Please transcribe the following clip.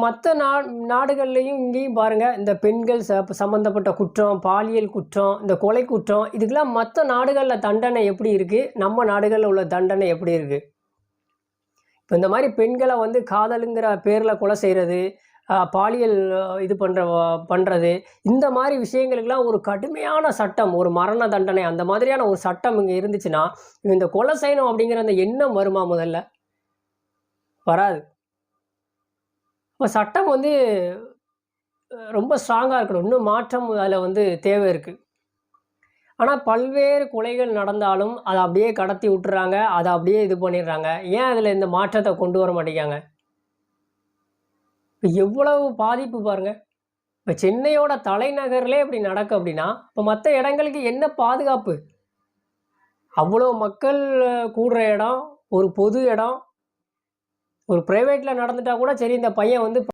மற்ற நாடுகள்லையும் இங்கேயும் பாருங்கள், இந்த பெண்கள் சம்மந்தப்பட்ட குற்றம், பாலியல் குற்றம், இந்த கொலை குற்றம், இதுக்கெல்லாம் மற்ற நாடுகளில் தண்டனை எப்படி இருக்குது, நம்ம நாடுகளில் உள்ள தண்டனை எப்படி இருக்குது? இப்போ இந்த மாதிரி பெண்களை வந்து காதலுங்கிற பேரில் கொலை செய்கிறது, பாலியல் இது பண்ணுறது, இந்த மாதிரி விஷயங்களுக்கெல்லாம் ஒரு கடுமையான சட்டம், ஒரு மரண தண்டனை அந்த மாதிரியான ஒரு சட்டம் இங்கே இருந்துச்சுன்னா, இந்த கொலை செய்யணும் அப்படிங்கிற அந்த எண்ணம் வருமா முதல்ல? வராது. இப்போ சட்டம் வந்து ரொம்ப ஸ்ட்ராங்கா இருக்கணும். இன்னும் மாற்றம் அதில வந்து தேவை இருக்கு. ஆனா பல்வேறு கொலைகள் நடந்தாலும், அத அப்படியே கடத்தி விட்டுறாங்க. அத அப்படியே இது பண்ணிடுறாங்க. ஏன் அதில இந்த மாற்றத்த கொண்டு வர மாட்டேங்கிறாங்க? இப்ப எவ்வளவு பாதிப்பு பாருங்க. இப்ப சென்னையோட தலைநகர்லயே இப்படி நடக்கு அப்படின்னா, இப்ப மத்த இடங்களுக்கு என்ன பாதுகாப்பு? அவ்வளோ மக்கள் கூடுற இடம், ஒரு பொது இடம், ஒரு பிரைவேட்ல நடந்துட்டா கூட சரி இந்த பையன் வந்து